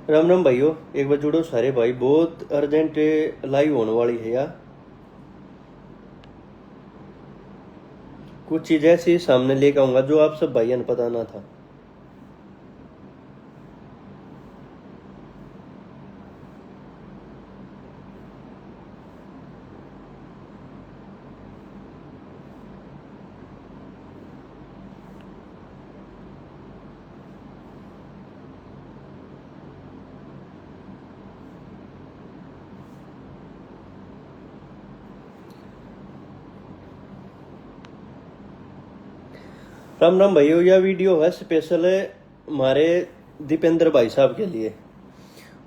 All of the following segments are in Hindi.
राम राम भाइयों, एक बार जुड़ो सारे भाई। बहुत अर्जेंट लाइव होने वाली है यार। कुछ चीज ऐसी सामने लेकर आऊंगा जो आप सब भाइयों ने पता ना था। राम राम भाइयों, यह वीडियो है स्पेशल हमारे दीपेंद्र भाई साहब के लिए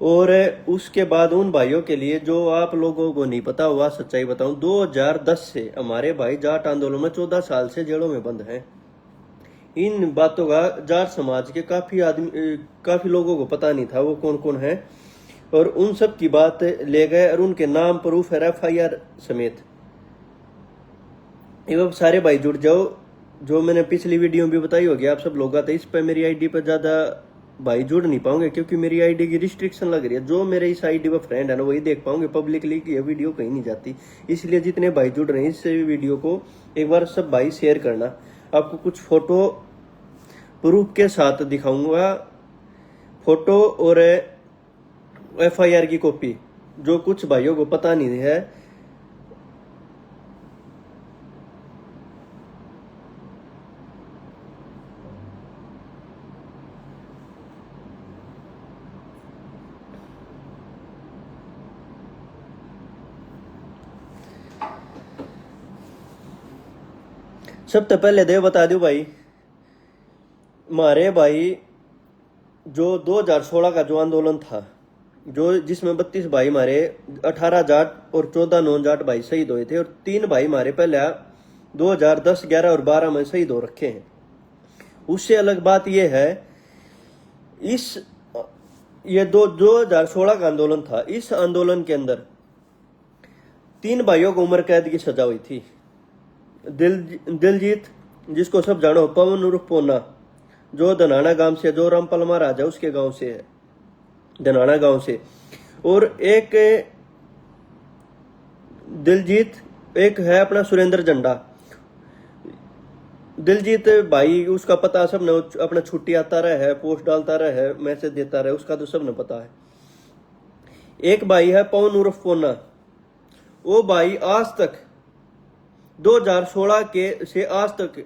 और उसके बाद उन भाइयों के लिए जो आप लोगों को नहीं पता हुआ। सच्चाई बताऊं, 2010 से हमारे भाई जाट आंदोलन में 14 साल से जेलों में बंद हैं। इन बातों का जाट समाज के काफी लोगों को पता नहीं था वो कौन कौन है, और उन सब की बात ले गए और उनके नाम प्रूफ है FIR समेत। एवं सारे भाई जुड़ जाओ। जो मैंने पिछली वीडियो में भी बताई होगी आप सब लोग आते, इस पर मेरी आईडी पर ज्यादा भाई जुड़ नहीं पाओगे क्योंकि मेरी आईडी की रिस्ट्रिक्शन लग रही है। जो मेरे इस आईडी पर फ्रेंड है ना वही देख पाओगे पब्लिकली कि ये वीडियो कहीं नहीं जाती। इसलिए जितने भाई जुड़ रहे हैं इस वीडियो को एक बार सब भाई शेयर करना। आपको कुछ फोटो प्रूफ के साथ दिखाऊंगा, फोटो और FIR की कॉपी, जो कुछ भाइयों को पता नहीं है। सबसे पहले दे बता दो भाई, हमारे भाई जो 2016 का जो आंदोलन था, जो जिसमें 32 भाई हमारे 18 जाट और 14 नॉन जाट भाई शहीद हुए थे, और 3 भाई हमारे पहले 2010, 11 और 12 में शहीद हो रखे हैं। उससे अलग बात यह है, इस ये 2016 का आंदोलन था। इस आंदोलन के अंदर 3 भाइयों को उम्र कैद की सजा हुई थी। दिलजीत, जिसको सब जानो, पवन उर्फ पोना, जो धनाना गांव से, जो रामपाल महाराज है उसके गांव से है, धनाना गांव से। और एक दिलजीत, एक है अपना सुरेंद्र झंडा। दिलजीत भाई, उसका पता सबने, अपना छुट्टी आता रहा है, पोस्ट डालता रहा है, मैसेज देता रहा है, उसका तो सबने पता है। एक भाई है पवन उर्फ पोना। वो भाई आज तक 2016 के से आज तक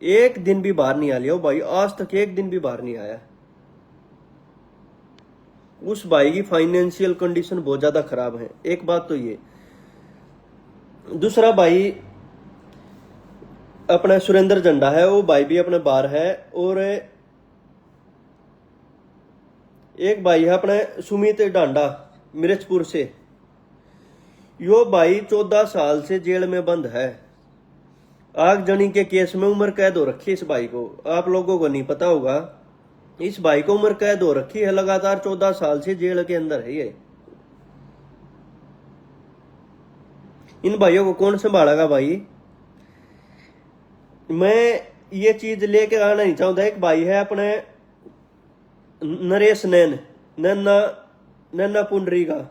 एक दिन भी बाहर नहीं आ लिया। वो भाई आज तक एक दिन भी बाहर नहीं आया। उस भाई की फाइनेंशियल कंडीशन बहुत ज्यादा खराब है, एक बात तो ये। दूसरा भाई अपना सुरेंद्र झंडा है, वो भाई भी अपने बाहर है। और एक भाई है अपने सुमित डांडा, मिर्चपुर से। यो भाई 14 साल से जेल में बंद है। आगजनी के केस में उम्र कैद हो रखी है इस भाई को। आप लोगों को नहीं पता होगा, इस भाई को उम्र कैद हो रखी है, लगातार 14 साल से जेल के अंदर है ये। इन भाइयों को कौन संभालेगा भाई? मैं ये चीज लेके आना नहीं चाहता। एक भाई है अपने नरेश नैना नैना पुंडरी का,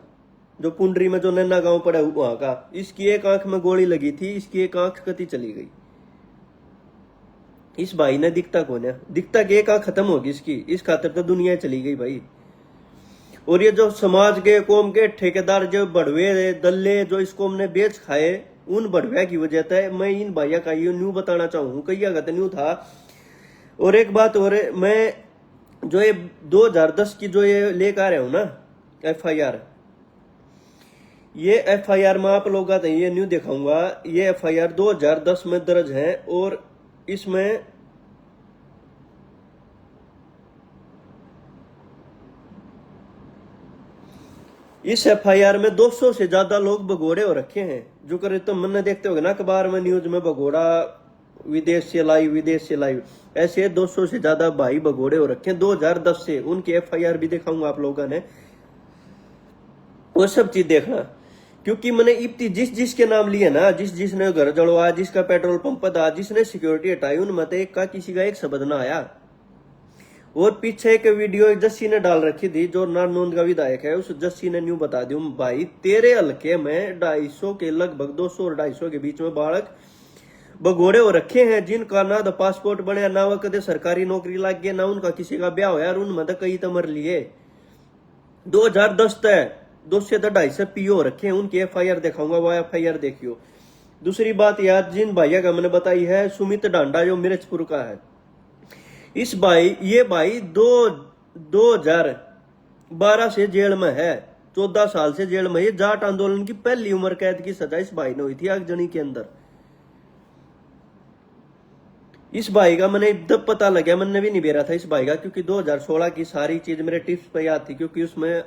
जो पुंडरी में जो नैना गांव पड़ा वहां का। इसकी एक आंख में गोली लगी थी, इसकी एक आंख कती चली गई। इस भाई ने दिखता कौन है? दिखता कि एक आंख खत्म होगी इसकी, इस खातिर तो दुनिया चली गई भाई। और ये जो समाज के कौम के ठेकेदार, जो बढ़वे दल्ले जो इस कौम ने बेच खाए, उन बढ़वे की वजह से मैं इन भैया का ये न्यू बताना चाहूँ, कई अगत न्यू था। और एक बात और, मैं जो ये 2010 की जो ये लेकर आ रहा हूं ना FIR, ये FIR में आप लोग आते ये न्यू दिखाऊंगा। ये FIR 2010 में दर्ज है, और इसमें इस FIR में 200 से ज्यादा लोग भगोड़े हो रखे हैं। जो करे तो मैंने देखते होगे ना अखबार में, न्यूज में, भगोड़ा विदेश से लाइव, ऐसे 200 से ज्यादा भाई भगोड़े हो रखे हैं 2010 से। उनकी FIR भी दिखाऊंगा आप लोगों ने, वो सब चीज देखना। क्योंकि मैंने इतनी जिसके नाम लिए ना, जिसने घर जड़वा, जिसका पेट्रोल पंप था, जिसने सिक्योरिटी हटाई, उनमें एक का किसी का एक शब्द ना आया। और पीछे एक वीडियो जस्सी ने डाल रखी थी, जो नारनौंद का विधायक है, उस जस्सी ने न्यू बता दूं भाई, तेरे हल्के में 250 के लगभग 200 और 250 के बीच में बालक बगोड़े हो रखे हैं, जिनका ना तो पासपोर्ट बनया, ना वह कदे सरकारी नौकरी लग गया, ना उनका किसी का ब्याह होया, और उनमें तो कई तो मर लिए। 2010 तक 2 से 250 पीओ रखे हैं, उनकी FIR दिखाऊंगा, वो FIR देखियो। दूसरी बात यार, जिन भैया का मैंने बताई है, सुमित डांडा जो मिर्चपुर का है, ये भाई 2012 से जेल में है, 14 साल से जेल में। ये जाट आंदोलन की पहली उम्र कैद की सजा इस भाई ने हुई थी आगजनी के अंदर। इस भाई का मैंने जब पता लगा, मैंने भी नहीं बेरा था इस भाई का, क्योंकि 2016 की सारी चीज मेरे टिप्स पे याद थी, क्योंकि उसमें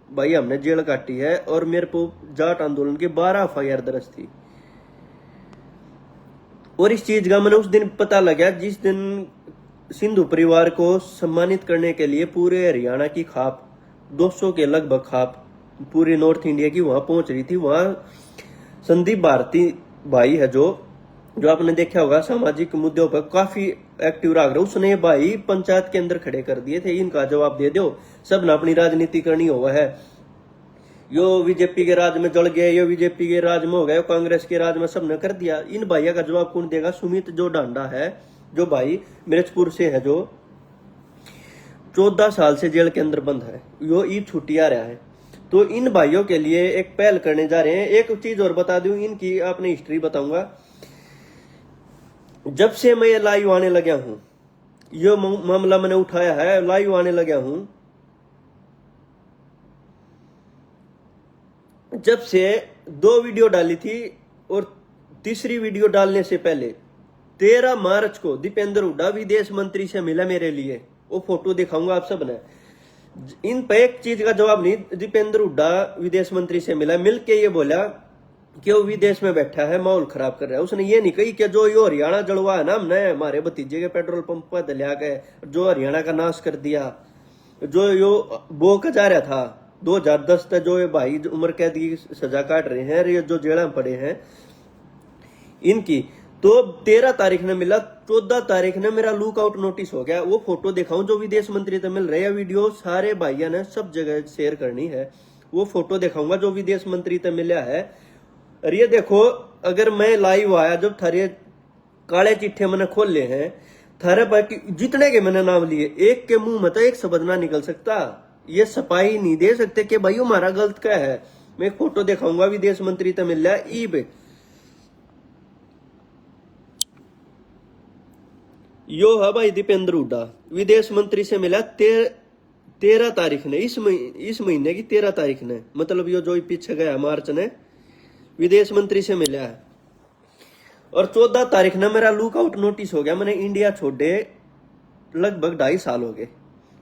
भाई हमने जेल काटी है, और मेरे को जाट आंदोलन की 12 FIR दर्ज थी। और इस चीज का मैंने उस दिन पता लगा जिस दिन सिंधु परिवार को सम्मानित करने के लिए पूरे हरियाणा की खाप, 200 के लगभग खाप पूरे नॉर्थ इंडिया की वहां पहुंच रही थी। वहां संदीप भारती भाई है, जो आपने देखा होगा सामाजिक मुद्दों पर काफी एक्टिव रह रहा, उसने भाई पंचायत के अंदर खड़े कर दिए थे, इनका जवाब दे दो, सब ने अपनी राजनीति करनी हुआ है। यो बीजेपी के राज में जल गए, यो बीजेपी के राज में हो गए, कांग्रेस के राज में सबने कर दिया। इन भाइयों का जवाब कौन देगा? सुमित जो डांडा है, जो भाई मिर्चपुर से है, जो 14 साल से जेल के अंदर बंद है, यो ईद छुट्टी आ रहा है। तो इन भाइयों के लिए एक पहल करने जा रहे हैं। एक चीज और बता दूं, इनकी आपने हिस्ट्री बताऊंगा। जब से मैं लाइव आने लगा हूं, यो मामला मैंने उठाया है, लाइव आने लगा हूं, जब से 2 वीडियो डाली थी, और तीसरी वीडियो डालने से पहले 13 मार्च को दीपेंद्र हुड्डा विदेश मंत्री से मिला मेरे लिए, वो फोटो दिखाऊंगा आप सब ने। इन पे एक चीज का जवाब नहीं, दीपेंद्र हुड्डा विदेश मंत्री से मिला, मिलके ये बोला कि वो विदेश में बैठा है, माहौल खराब कर रहा है। उसने ये नहीं कही कि जो यो हरियाणा जलवा है ना, हमने हमारे भतीजे के पेट्रोल पंप पर दलिया के जो हरियाणा का नाश कर दिया, जो यो बोक जा रहा था 2010 तक, जो ये भाई उम्र कैद की सजा काट रहे हैं, ये जो जेल में पड़े हैं इनकी, तो 13 तारीख ने मिला, 14 तारीख ने मेरा लुक आउट नोटिस हो गया। वो फोटो दिखाऊं जो विदेश मंत्री से मिल रहे हैं, वीडियो सारे भाइयों ने सब जगह शेयर करनी है। वो फोटो दिखाऊंगा जो विदेश मंत्री से मिला है। और ये देखो, अगर मैं लाइव आया जब थारे काले चिट्ठे मैंने खोल ले हैं, थारे बाकी जितने के मैंने नाम लिए, एक के मुंह में तो एक शब्द ना निकल सकता, ये सफाई नहीं दे सकते कि भाई हमारा गलत क्या है। मैं एक फोटो दिखाऊंगा विदेश मंत्री से मिल रहा है, ईब यो है भाई दीपेंद्र हुड्डा विदेश मंत्री से मिला 13 तारीख ने, इस महीने की 13 तारीख ने, मतलब यो जो पीछे गया मार्च ने विदेश मंत्री से मिला है। और 14 तारीख ने मेरा लुक आउट नोटिस हो गया। मैंने इंडिया छोड़े लगभग 2.5 साल हो गए।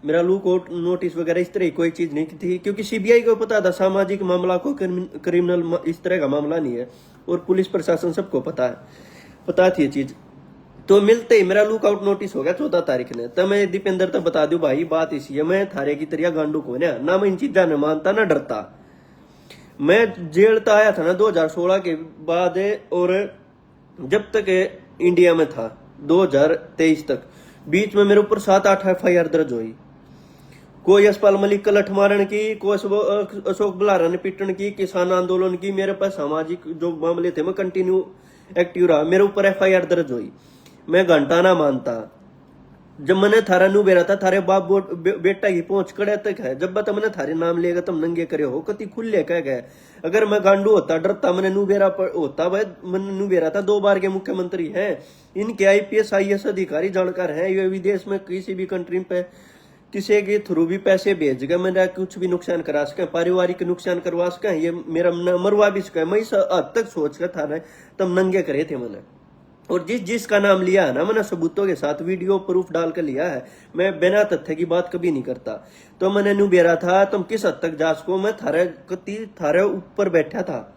मेरा लुक आउट नोटिस वगैरह इस तरह की कोई चीज नहीं थी, क्योंकि CBI को पता था सामाजिक मामला को क्रिमिनल इस तरह का मामला नहीं है, और पुलिस प्रशासन सबको पता थी ये चीज। तो मिलते ही मेरा लुक आउट नोटिस हो गया 14 तारीख ने। तब मैं दीपेंद्र तक बता दूं भाई बात इसी है, मैं थारे की तरह गांडू को ना मैं इन चीजा ने मानता ना डरता। मैं जेल तक आया था ना 2016 के बाद, और जब तक इंडिया में था 2023 तक, बीच में मेरे ऊपर 7-8 FIR दर्ज हुई। कोई यशपाल मलिक का लठ मारन की, कोई अशोक बलारा ने पीटन की, किसान आंदोलन की, मेरे पास सामाजिक जो मामले थे मैं कंटिन्यू एक्टिव रहा, मेरे ऊपर FIR दर्ज हुई। मैं घंटा ना मानता। जब मैंने थारा नू बेरा था, थारे बाप बेटा की पहुंच कड़े तक है, जब बता मैंने थारे नाम लेगा तुम नंगे करे हो, कति खुले कह गए। अगर मैं गांडू होता, डरता, मैंने नू बेरा होता भाई, मैंने नू बेरा था 2 बार के मुख्यमंत्री हैं, इनके IPS IAS अधिकारी जानकार हैं, ये विदेश में किसी भी कंट्री पे किसी के थ्रू भी पैसे भेज गए, मेरा कुछ भी नुकसान करा सके, पारिवारिक नुकसान करवा सके, ये मेरा मरवा भी सके। मैं इस हद तक सोच कर था तब नंगे करे थे मैंने। और जिसका नाम लिया है ना, मैंने सबूतों के साथ वीडियो प्रूफ डाल कर लिया है, मैं बिना तथ्य की बात कभी नहीं करता। तो मैंने नू बेरा था, तुम किस हद तक जा सको, मैं थारे ऊपर बैठा था।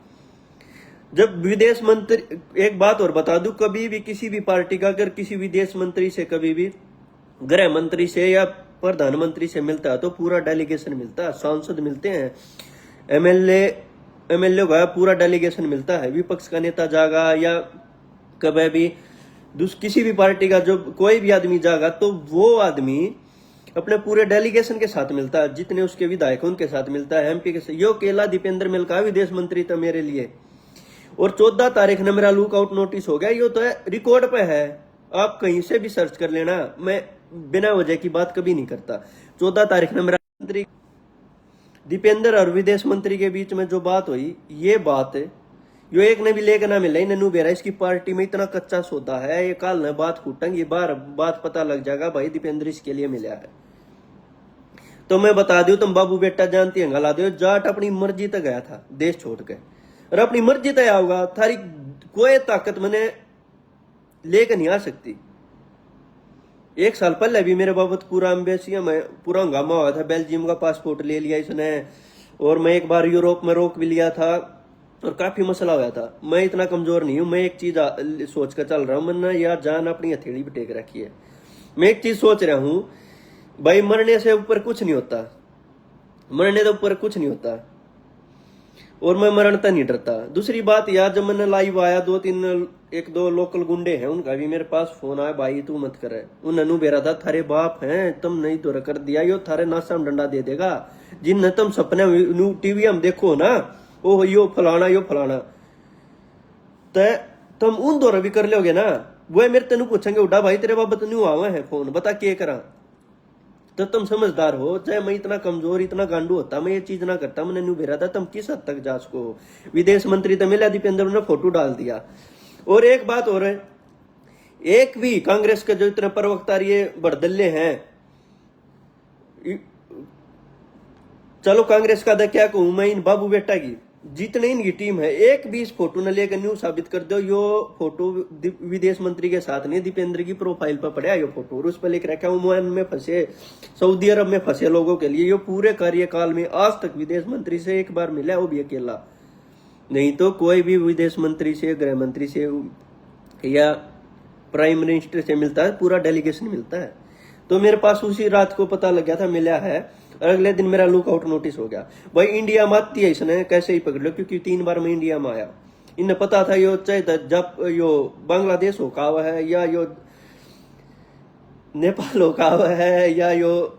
जब विदेश मंत्री, एक बात और बता दूं, कभी भी किसी भी पार्टी का अगर किसी विदेश मंत्री से, कभी भी गृह मंत्री से या प्रधानमंत्री से मिलता है तो पूरा डेलीगेशन मिलता है, सांसद मिलते हैं, MLA का पूरा डेलीगेशन मिलता है, विपक्ष का नेता जागा या कभी भी किसी भी पार्टी का जो कोई भी आदमी जागा, तो वो आदमी अपने पूरे डेलीगेशन के साथ मिलता है, जितने उसके विधायक उनके साथ मिलता है, एमपी के साथ। यो केला दीपेंद्र मिल का विदेश मंत्री था मेरे लिए। और 14 तारीख ने मेरा लुकआउट नोटिस हो गया, यो तो रिकॉर्ड पे है, आप कहीं से भी सर्च कर लेना, मैं बिना वजह की बात कभी नहीं करता। 14 तारीख ने मेरा मंत्री दीपेंद्र और विदेश मंत्री के बीच में जो बात हुई, ये बात यो एक ने भी लेकर ना मिला, इन्हें बेरा इसकी पार्टी में इतना कच्चा सौदा है, ये काल ने बात फूटेंगी, बार बात पता लग जाएगा भाई दीपेंद्र इसके लिए मिला है। तो मैं बता दूं, तुम बाबू बेटा जानती है गला दो, जाट अपनी मर्जी तक गया था देश छोड़ के, और अपनी मर्जी तक आओगा, थारी कोई ताकत मैंने लेकर नहीं आ सकती। 1 साल पहले भी मेरे बाबत पूरा एम्बेसी में पूरा हंगामा हुआ था, बेल्जियम का पासपोर्ट ले लिया इसने, और मैं एक बार यूरोप में रोक भी लिया था, और काफी मसला हुआ था। मैं इतना कमजोर नहीं हूं, मैं एक चीज सोच कर चल रहा हूं, मैंने यार जान अपनी हथेली पे टेक रखी है। मैं एक चीज सोच रहा हूं भाई, मरने से ऊपर कुछ नहीं होता, मरने से ऊपर कुछ नहीं होता, और मैं मरण तक नहीं डरता। दूसरी बात यार, जब मैंने लाइव आया, 1-2 लोकल गुंडे हैं, उनका भी मेरे पास फोन आया, भाई तू मत करे, उन्होंने बेरा था थारे बाप हैं, तुम नहीं तो कर दिया, यो थारे नासा में डंडा दे देगा, जिन तुम सपने टीवी हम देखो ना, ओ यो फलाना यो फलाना, तो तुम उन दौरा भी कर लोगे ना, वो मेरे तेन पूछेंगे, उड़ा भाई तेरे बाबत न्यू आवा है फोन, बता के करा, तो तुम समझदार हो। चाहे मैं इतना कमजोर इतना गांडू होता, मैं ये चीज ना करता, मैंने न्यू भेजा था, तुम किस हद तक जा सको। विदेश मंत्री तो मिला, दीपेंद्र ने फोटो डाल दिया। और एक बात और है, एक भी कांग्रेस के जो इतने प्रवक्ता ये बड़दल्ले हैं, चलो कांग्रेस का क्या कहूं मैं, इन बाबू बेटा की जितने इनकी टीम है, एक भी इस फोटो ने लेकर न्यू साबित कर दो यो फोटो विदेश मंत्री के साथ नहीं, दीपेंद्र की प्रोफाइल पर पड़ा यो फोटो, और उस पर लिख रखा ओमान में फंसे, सऊदी अरब में फंसे लोगों के लिए, यो पूरे कार्यकाल में आज तक विदेश मंत्री से एक बार मिला, वो भी अकेला, नहीं तो कोई भी विदेश मंत्री से, गृह मंत्री से या प्राइम मिनिस्टर से मिलता है, पूरा डेलीगेशन मिलता है। तो मेरे पास उसी रात को पता लग गया था, मिला है, और अगले दिन मेरा लुकआउट नोटिस हो गया। भाई इंडिया में आती है, इसने कैसे ही पकड़ लो, क्योंकि 3 बार मैं इंडिया में आया, इन्हें पता था यो चाहे जब यो बांग्लादेश होका हुआ है, या यो नेपाल होका हुआ है, या यो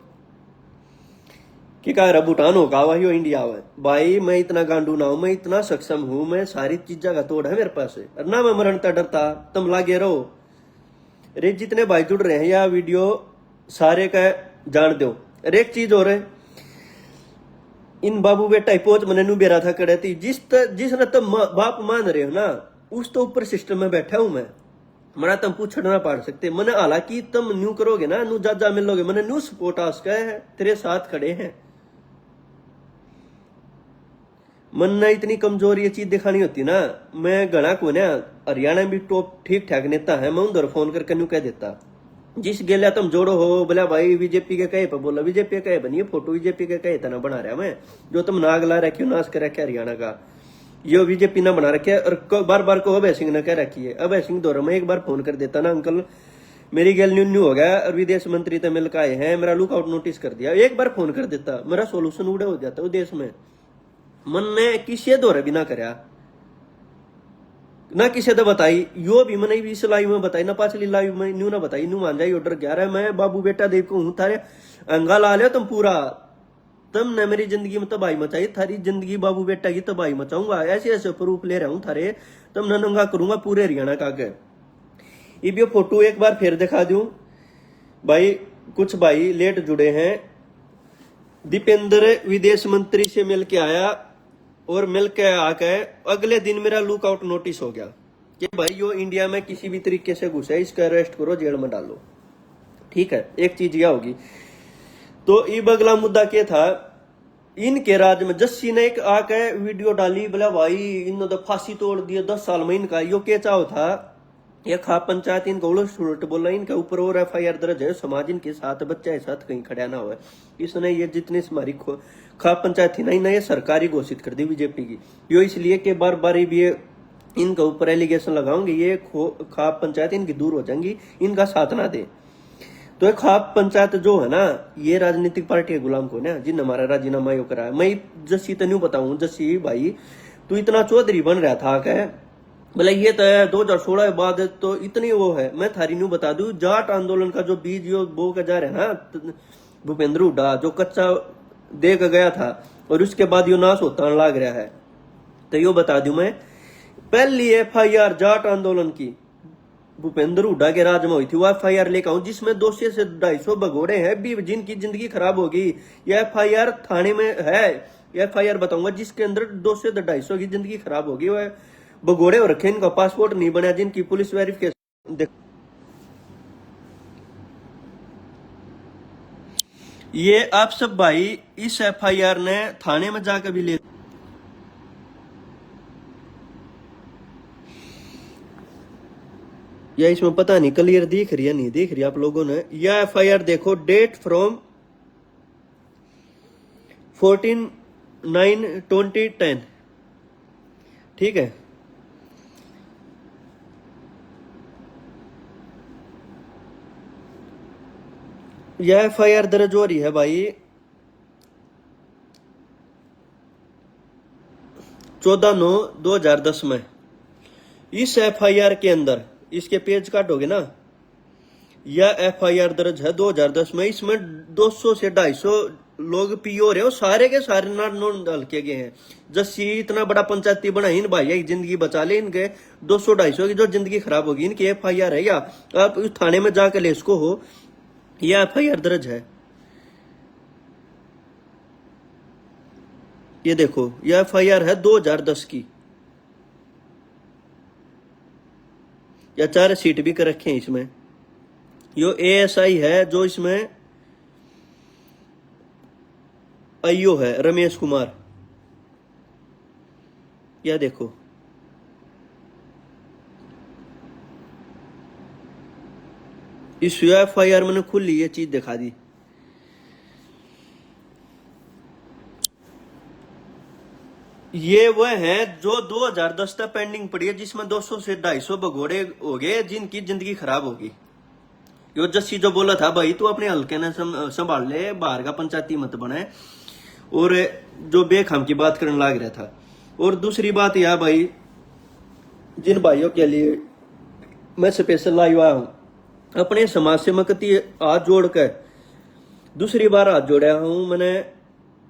कि कह रहा भूटान होगा हुआ, यो इंडिया हुआ है। भाई मैं इतना गांडू ना हूं, मैं इतना सक्षम हूं, मैं सारी चीजा का तोड़ है मेरे पास, और ना मैं मरण तक डरता, तुम लागे रहो। अरे जितने भाई जुड़ रहे हैं, या वीडियो सारे का जान दो। अरे एक चीज और है, इन बाबू बेटा पोच मैंने नू बेरा था करे थी, जिसने तुम बाप मान रहे हो ना, उस तो ऊपर सिस्टम में बैठा हूं मैं, मना तुम पूछना ना पा सकते मैंने, हालांकि तुम न्यू करोगे ना, नू जा मिलोगे, मैंने न्यू सपोर्ट आस्क है, तेरे साथ खड़े हैं। मन ने इतनी कमजोर ये चीज दिखानी होती ना, मैं घना को ना हरियाणा भी टॉप ठीक ठाक नेता है, मैं उधर फोन करके न्यू कह देता, जिस गेला तुम जोड़ो हो, बोला भाई बीजेपी के कहे पर बोला, बीजेपी के कहे बनिए फोटो, बीजेपी के कहे तना बना रहा मैं, जो तुम नाग ला रखे हो, नाश कर रखे हरियाणा का, यो बीजेपी ना बना रखे, और बार बार को अभय सिंह ने कह रखी है। अभय सिंह दौरा में एक बार फोन कर देता ना, अंकल मेरी गेल न्यू हो गया, और विदेश मंत्री तो मिल आए हैं, मेरा लुकआउट नोटिस कर दिया, एक बार फोन कर देता, मेरा सोल्यूशन उड़े हो जाता देश में। मन ने किसी दौरे भी ना करया, ना किसी ने बताई, यो भी मैंने इस लाइव में बताई ना, पाछली लाइव में न्यू ना बताई, न्यू मान जाए ऑर्डर क्या रहा है। मैं बाबू बेटा देव को हूं, थारे अंगा ला लिया तुम पूरा, तुमने मेरी जिंदगी में तबाही मचाई, थारी जिंदगी बाबू बेटा की तबाही मचाऊंगा, ऐसे ऐसे प्रूफ ले रहा हूं थारे, तुमने नंगा करूंगा पूरे हरियाणा का के। इब ये फोटो एक बार फिर दिखा दूं भाई, कुछ भाई लेट जुड़े हैं। दीपेंद्र विदेश मंत्री से मिलके आया, और मिलके आके अगले दिन मेरा लुकआउट नोटिस हो गया कि भाई यो इंडिया में किसी भी तरीके से घुसे, इसका अरेस्ट करो, जेल में डालो। ठीक है, एक चीज यह होगी। तो ये अगला मुद्दा क्या था, इनके राज्य में जस्सी ने एक आके वीडियो डाली, बोला भाई इन्होंने तो फांसी तोड़ दिया 10 साल में इनका, यो क्या चाहो था, ये खाप पंचायत इनका उलट बोला, इनके ऊपर और FIR दर्ज है, समाज इनके साथ, बच्चा के साथ कहीं खड़ा ना हो। इसने ये जितनी हमारी खाप पंचायत थी ना, ये सरकारी घोषित कर दी बीजेपी की, यो इसलिए कि बार बार ये इनके ऊपर एलिगेशन लगाऊंगी, ये खाप पंचायत इनकी दूर हो जाएंगी, इनका साथ ना दे। तो ये खाप पंचायत जो है ना, ये राजनीतिक पार्टी के गुलाम को ना, जिन हमारा राजीनामा यो करा है। मैं जस्सी तो नहीं बताऊं, जस्सी भाई तू इतना चौधरी बन रहा था क्या, बोले ये तो 2016 के बाद तो इतनी वो है। मैं थारी न्यू बता दूं, जाट आंदोलन का जो बीज यो बो का जा रहा है ना, भूपेंद्र हुड्डा जो कच्चा दे के गया था और उसके बाद यो नाश होता लग रहा है। तो यो बता दूं मैं, पहली FIR जाट आंदोलन की भूपेंद्र हुड्डा के राज में हुई थी, वो FIR लेकर आऊं जिसमें 200 से 250 भगोड़े हैं भी जिनकी जिंदगी खराब होगी। यह FIR थाने में है, यह FIR बताऊंगा जिसके अंदर 200 से 250 की जिंदगी खराब होगी। वह भगोड़े हो रखे, इनका पासपोर्ट नहीं बना, जिनकी पुलिस वेरिफिकेशन। ये आप सब भाई इस FIR ने थाने में जाकर भी ले, या इसमें पता नहीं क्लियर दिख रही है नहीं दिख रही आप लोगों ने। यह FIR देखो, डेट फ्रॉम 14/9/2010, ठीक है। यह FIR दर्ज हो रही है भाई 14/9/2010 में। इस FIR के अंदर इसके पेज काटोगे ना, यह FIR दर्ज है 2010 में। इसमें 200 से 250 लोग PO रहे हो, सारे के सारे नाम डाल के गए हैं। जैसे इतना बड़ा पंचायती बना, इन भाई की जिंदगी बचा ले, इनके 200-250 की जो जिंदगी खराब होगी इनकी FIR है, या आप उस थाने में जाकर ले इसको हो, यह FIR दर्ज है। ये देखो, यह FIR है 2010 की, या 4 सीट भी कर रखे हैं इसमें। यो ASI है जो इसमें IO है, रमेश कुमार। यह देखो, इस FIR मैंने खुली ये चीज दिखा दी। ये वह है जो 2010 तक पेंडिंग पड़ी है, जिसमें 200 से 250 भगोड़े हो गए जिनकी जिंदगी खराब होगी। यो जस्सी जो बोला था भाई तू अपने हल्के ने संभाल ले, बाहर का पंचायती मत बने, और जो बेखम की बात करने लग रहा था। और दूसरी बात यह भाई, जिन भाइयों के लिए मैं स्पेशल लाइव आया हूं, अपने समाज से मकती हाथ जोड़कर दूसरी बार हाथ जोड़ा हूं मैंने।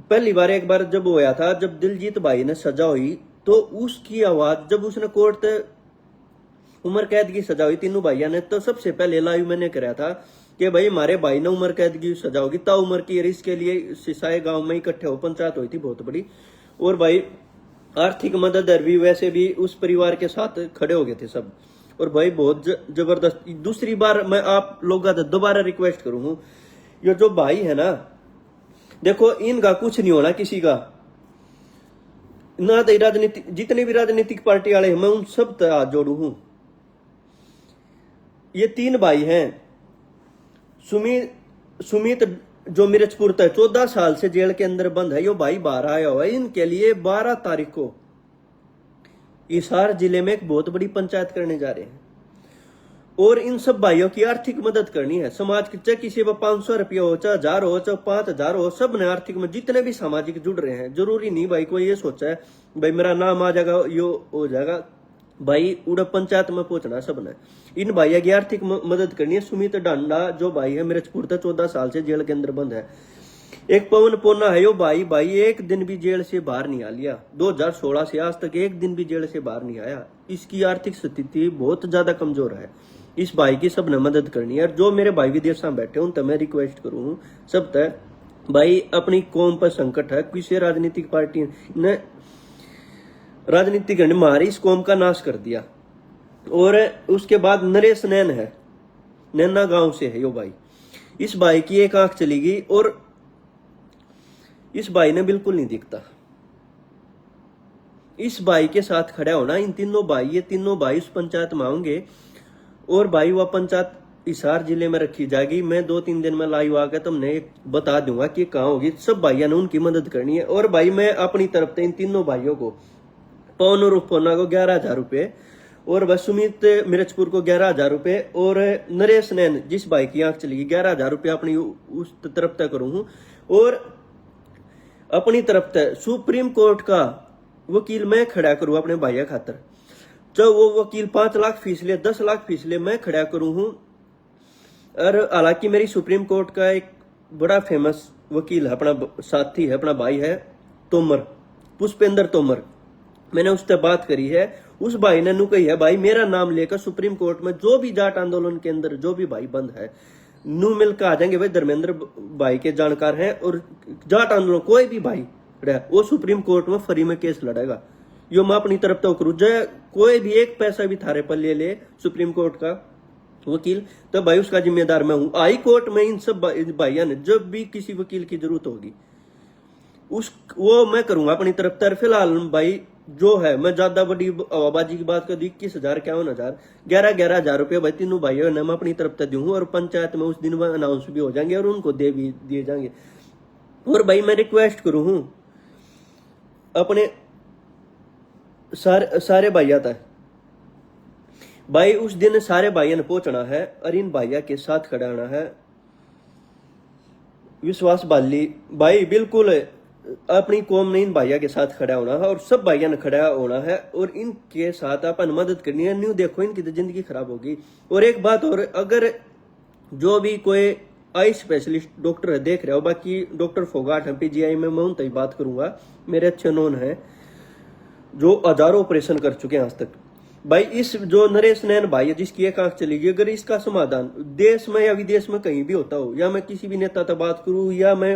पहली बार एक बार जब होया था, जब दिलजीत भाई ने सजा हुई, तो उसकी आवाज जब उसने कोर्ट उम्र कैद की सजा हुई तीनों भाइयों ने, तो सबसे पहले लाइव मैंने कराया था कि भाई हमारे भाई ने उम्र कैद की सजा होगी ता उम्र की, इसके लिए सिसाए गांव में इकट्ठे हो, पंचायत हुई थी बहुत बड़ी, और भाई आर्थिक मदद भी वैसे भी उस परिवार के साथ खड़े हो गए थे सब। और भाई बहुत जबरदस्त। दूसरी बार मैं आप लोगों का दोबारा रिक्वेस्ट करूंगा, ये जो भाई है ना, देखो इनका कुछ नहीं होना किसी का ना, तो राजनीतिक जितने भी राजनीतिक पार्टी वाले हैं मैं उन सब तक हाथ जोड़ू हूं। ये 3 भाई हैं, सुमित जो मिर्चपुर तक 14 साल से जेल के अंदर बंद है, यो भाई बाहर आया हुआ है। इनके लिए 12 तारीख को हिसार जिले में एक बहुत बड़ी पंचायत करने जा रहे हैं, और इन सब भाइयों की आर्थिक मदद करनी है। समाज की चाहे किसी को 500 रुपया हो, चाहे 1000 हो, चाहे 5000 हो, सब ने आर्थिक में जितने भी सामाजिक जुड़ रहे हैं। जरूरी नहीं भाई कोई ये सोचा है भाई मेरा नाम आ जाएगा यो हो जाएगा, भाई उड़ा पंचायत में पहुंचना सब ने। इन भाइयों की आर्थिक मदद करनी है। सुमित डांडा जो भाई है मिर्चपुर तक 14 साल से जेल के अंदर बंद है। एक पवन पोना है, यो भाई एक दिन भी जेल से बाहर नहीं आ लिया, 2016 से आज तक एक दिन भी जेल से बाहर नहीं आया। इसकी आर्थिक स्थिति बहुत ज्यादा कमजोर है। इस भाई की सबने मदद करनी है। और जो मेरे भाई विदेश में बैठे उन तक मैं रिक्वेस्ट करूं, सब तक भाई अपनी कौम पर संकट है, किसी राजनीतिक पार्टी ने राजनीतिक ने मारी इस कौम का नाश कर दिया। और उसके बाद नरेश नैन है, नैना गांव से है यो भाई। इस भाई की एक आंख चली गई और इस भाई ने बिल्कुल नहीं दिखता। इस भाई के साथ खड़ा होना, इन तीनों भाई, ये तीनों भाई उस पंचायत में आएंगे, और भाई वह पंचायत हिसार जिले में रखी जाएगी। मैं 2-3 दिन में लाइव आकर तुमने बता दूंगा कि कहाँ होगी। सब भाइयों ने उनकी मदद करनी है। और भाई मैं अपनी तरफ से इन तीनों भाइयों को, पवन और पोना को 11,000 रुपए, और वह सुमित मिर्चपुर को 11,000 रुपए, और नरेश नैन जिस भाई की आंख चली 11,000 रुपये अपनी उस तरफ तक करूँ। और अपनी तरफ तक सुप्रीम कोर्ट का वकील मैं खड़ा करूँ अपने भाइयों खातर। जो वो वकील 5 लाख फीस ले, 10 लाख फीस ले, मैं खड़ा करूँ हूं। और हालांकि मेरी सुप्रीम कोर्ट का एक बड़ा फेमस वकील है, अपना साथी है, अपना भाई है तोमर, पुष्पेंद्र तोमर। मैंने उससे बात करी है। उस भाई ने नू कही है, भाई मेरा नाम लेकर सुप्रीम कोर्ट में जो भी जाट आंदोलन के अंदर जो भी भाई बंद है नू मिलकर आ जाएंगे। भाई धर्मेंद्र भाई के जानकार हैं और जाट आंदोलन कोई भी भाई वो सुप्रीम कोर्ट में फ्री में केस लड़ेगा। यो मैं अपनी तरफ तो करूँ, जो कोई भी एक पैसा भी थारे पर ले ले सुप्रीम कोर्ट का वकील, तो भाई उसका जिम्मेदार मैं हूं। हाई कोर्ट में इन सब भाइयों ने जब भी किसी वकील की जरूरत होगी वो मैं करूंगा अपनी तरफ तर। फिलहाल भाई जो है, मैं ज्यादा बड़ी आवाबाजी की बात कर दी, 21,000 51,000 11,000 रुपये भाई तीनों भाइयों ने मैं अपनी तरफ तक दूं और पंचायत में उस दिन वह अनाउंस भी हो जाएंगे और उनको दे भी दिए जाएंगे। और भाई मैं रिक्वेस्ट करूं हूं अपने सारे भाइया था भाई, उस दिन सारे भाइयों ने पहुंचना है और इन भाइया के साथ खड़ा होना है। विश्वास बाली भाई बिल्कुल अपनी कौम ने इन भाइया के साथ खड़ा होना है और सब भाइयों ने खड़ा होना है और इनके साथ अपन मदद करनी है। न्यू देखो इनकी तो जिंदगी खराब होगी। और एक बात और, अगर जो भी कोई आई स्पेशलिस्ट डॉक्टर देख रहे हो, बाकी डॉक्टर फोगाट है पीजीआई में, मैं उनसे बात करूंगा, मेरे अच्छे नोन है जो हजारों ऑपरेशन कर चुके हैं आज तक। भाई इस जो नरेश नैन भाई है जिसकी एक आंख चली गई, अगर इसका समाधान देश में या विदेश में कहीं भी होता हो, या मैं किसी भी नेता से बात करूं या मैं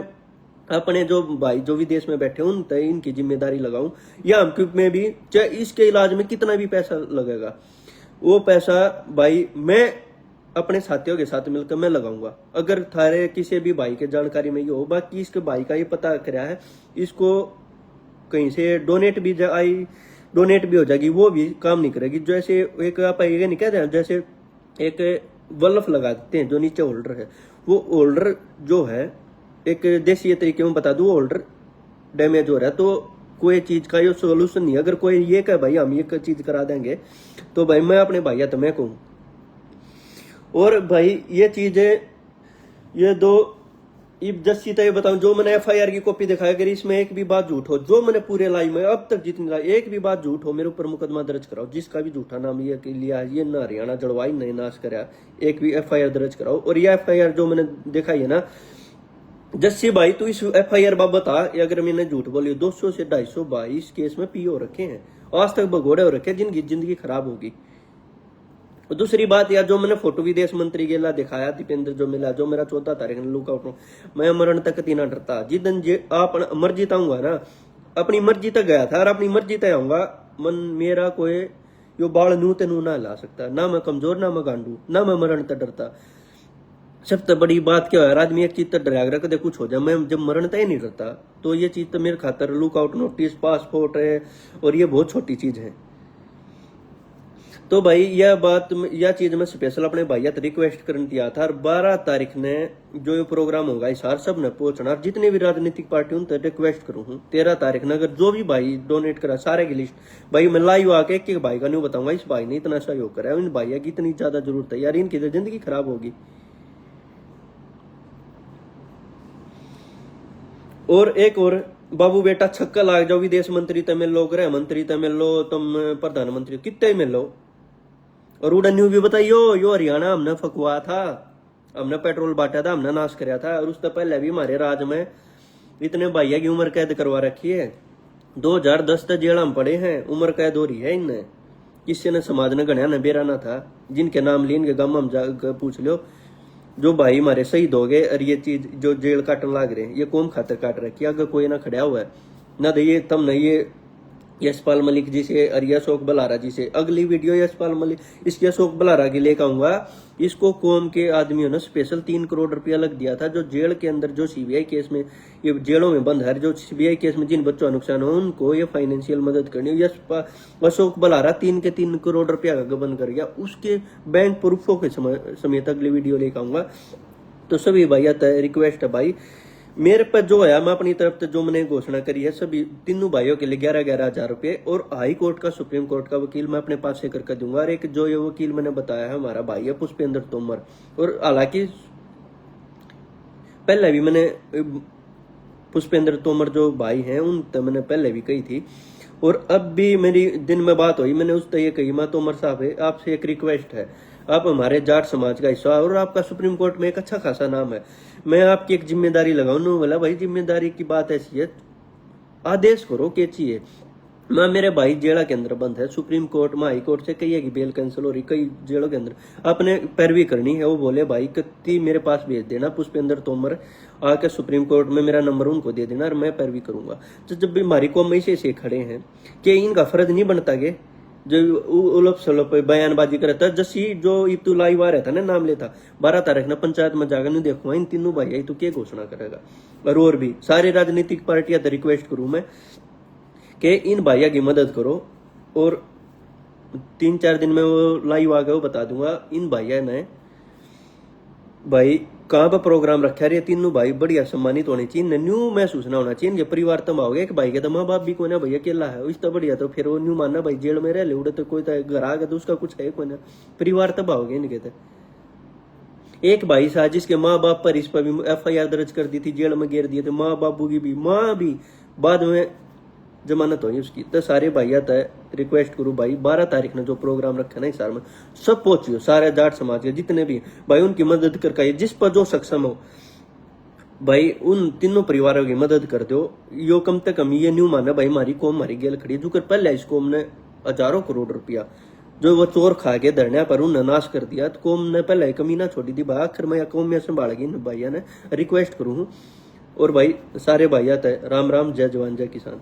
अपने जो भाई जो विदेश में बैठे उन तय इनकी जिम्मेदारी लगाऊं, या हम में भी चाहे इसके इलाज में कितना भी पैसा लगेगा वो पैसा भाई मैं अपने साथियों के साथ मिलकर मैं लगाऊंगा। अगर थारे किसी भी भाई के जानकारी में ये हो, बाकी इसके भाई का ये पता कराया है, इसको कहीं से डोनेट भी हो जाएगी, वो भी काम नहीं करेगी। जैसे एक आप ये नहीं कहते हैं, जैसे एक बल्ब लगा देते हैं जो नीचे होल्डर है, वो होल्डर जो है एक देसी तरीके में बता दूं, होल्डर डैमेज हो रहा है तो कोई चीज का ये सोल्यूशन नहीं। अगर कोई ये कहे भाई हम ये चीज करा देंगे तो भाई मैं अपने भैया तो मैं कहूँ। और भाई ये चीजें ये दो जस्सी तो ये बताऊं, जो मैंने एफआईआर की कॉपी दिखाई, अगर इसमें एक भी बात झूठ हो, जो मैंने पूरे लाई में अब तक जितनी लाई एक भी बात झूठ हो, मेरे ऊपर मुकदमा दर्ज कराओ। जिसका भी झूठा नाम ये लिया, ये ना हरियाणा जड़वाई नहीं नाश करा, एक भी एफआईआर दर्ज कराओ। और ये एफआईआर जो मैंने दिखाई है ना, जस्सी भाई तू इस एफआईआर बाबत आ, अगर मैंने झूठ बोली, 200 से 252 केस में पीओ रखे हैं, आज तक भगोड़े हो रखे, जिनकी जिंदगी खराब होगी। और दूसरी बात यार, जो मैंने फोटो विदेश मंत्री के ला दिखाया, दीपेंद्र जो मिला, जो मेरा 14 तारीख ने लुकआउट हूं, मैं मरण तक तीना डरता। जिदन जे आप मर्जी आऊंगा ना, अपनी मर्जी तक गया था और अपनी मर्जी तक आऊंगा। मन मेरा कोई यो बाल नू तेनू ना ला सकता, ना मैं कमजोर ना मैं गांडू, ना मैं मरण तक डरता। सबसे बड़ी बात क्या है, आदमी एक चीज तक डरा कदे कुछ हो जाए, मैं जब मरण तक ही नहीं डरता, तो ये चीज तो मेरे खातर लुकआउट नोटिस पासपोर्ट है और ये बहुत छोटी चीज है। तो भाई यह चीज मैं स्पेशल अपने भैया रिक्वेस्ट करने दिया था। और 12 तारीख ने जो ये प्रोग्राम होगा इस हार सब ने पहुंचना, जितनी भी राजनीतिक पार्टी उन तक रिक्वेस्ट करूँ हूँ। 13 तारीख ने अगर जो भी भाई डोनेट करा, सारे की लिस्ट भाई मैं लाइव आके एक भाई का नहीं बताऊंगा, इस भाई ने इतना सहयोग करा है, इन भैया की इतनी ज्यादा जरूरत है यार, इनकी तो जिंदगी खराब होगी। और एक और बाबू बेटा छक्का लाग जाओ, विदेश मंत्री तय मिल लो, गृह मंत्री तय मिल लो, तुम प्रधानमंत्री कितने मिल लो। और उड़ा न्यू भी बताइयो, यो हरियाणा हमने फकवा था, हमने पेट्रोल बांटा था, हमने नाश कराया था। और उससे पहले भी हमारे राज में इतने भैया की उम्र कैद करवा रखी है, 2010 तक जेल हम पड़े हैं, उम्र कैद हो रही है इनने। किसी ने समाज ने गणया न बेराना था, जिनके नाम लिए इनके गम हम पूछ लो, जो भाई हमारे शहीद हो गए। और ये चीज जो जेल काटने लाग रहे हैं, ये कौन खातर काट रखी है? अगर कोई ना खड़ा हुआ है ना, तो ये तम नहीं ये यशपाल मलिक जी से और अशोक बलारा जी से अगली वीडियो यशपाल मलिक इसकी अशोक बलारा की लेकर आऊंगा। इसको कौम के आदमियों ने स्पेशल 3 करोड़ रुपया लग दिया था, जो जेल के अंदर जो सीबीआई केस में, ये जेलों में बंद है, जो सीबीआई केस में जिन बच्चों का नुकसान हो उनको ये फाइनेंशियल मदद करनी। अशोक बलारा 3 करोड़ रुपया का गबन कर गया, उसके बैंक प्रूफों के समेत अगली वीडियो लेकर आऊंगा। तो सभी भैया रिक्वेस्ट है भाई, मेरे पर जो है मैं अपनी तरफ से जो मैंने घोषणा करी है, सभी तीनों भाइयों के लिए 11-11 हजार रुपए, और हाई कोर्ट का सुप्रीम कोर्ट का वकील मैं अपने पास से करके दूंगा। और एक जो ये वकील मैंने बताया है हमारा भाई है पुष्पेंद्र तोमर, और हालांकि पहले भी मैंने पुष्पेंद्र तोमर जो भाई हैं उन तो मैंने पहले भी कही थी, और अब भी मेरी दिन में बात हुई, मैंने उस ये कही, मैं तोमर साहब है आपसे एक रिक्वेस्ट है, आप हमारे जाट समाज का हिस्सा और आपका सुप्रीम कोर्ट में एक अच्छा खासा नाम है। मैं आपकी एक जिम्मेदारी लगाऊं, बोला भाई जिम्मेदारी की बात ऐसी है, आदेश करो के चाहिए। मैं मेरे भाई जेड़ा के अंदर बंद है, सुप्रीम कोर्ट में हाई कोर्ट से कई की बेल कैंसिल हो रही, कई जेलों के अंदर आपने पैरवी करनी है। वो बोले भाई कत्ती मेरे पास भेज देना, पुष्पेंद्र तोमर आके सुप्रीम कोर्ट में मेरा नंबर उनको दे देना और मैं पैरवी करूंगा। तो जब भी हमारी कौम में से खड़े हैं कि इनका फर्ज नहीं बनता के जो उलप सलप बयानबाजी करता, जसी जो इब्तुलाई वार रहता ना नाम लेता 12 तारीख ना पंचायत में जाकर नहीं देखूंगा इन तीनों भाई तो क्या घोषणा करेगा। और भी सारी राजनीतिक पार्टियां रिक्वेस्ट करूं मैं कि इन भाइयों की मदद करो। और 3-4 दिन में वो लाइव आ गए, वो बता दूंगा इन भाइयों ने भाई कहाँ पर प्रोग्राम रखा है। तीनों भाई बढ़िया सम्मानित होने चाहिए, न्यू महसूस ना होना चाहिए। इनके परिवार तब आओगे एक भाई के तो माँ बाप भी कोई ना भैया अकेला है इसका बढ़िया, तो फिर वो न्यू मानना भाई जेल में रह ले उड़े तो कोई घर आ गया तो उसका कुछ है कोई ना, परिवार तब आओगे इनके तो। एक भाई था जिसके माँ बाप पर इस पर भी FIR दर्ज कर दी थी, जेल में गिर दिए थे, माँ बाबू की भी, माँ भी बाद में जमानत हुई उसकी। तो सारे भाइया तय रिक्वेस्ट करूँ भाई 12 तारीख ने जो प्रोग्राम रखा ना हिसार में सब पहुंचियो, सारे जाट समाज के जितने भी भाई उनकी मदद कर जिस पर जो सक्षम हो भाई उन तीनों परिवारों की मदद कर दो। यो कम से कम ये न्यू माना भाई हमारी कौम हमारी गेल खड़ी जो कर पहले इस कौम ने हजारों करोड़ रुपया जो वो चोर खा के धरने पर उन्हें नाश कर दिया, तो कौम ने पहले कमी ना छोड़ी थी भाई, आखिर में कौम में संभाल गई भैया ने रिक्वेस्ट करूँ। और भाई सारे भैया तय राम राम, जय जवान जय किसान।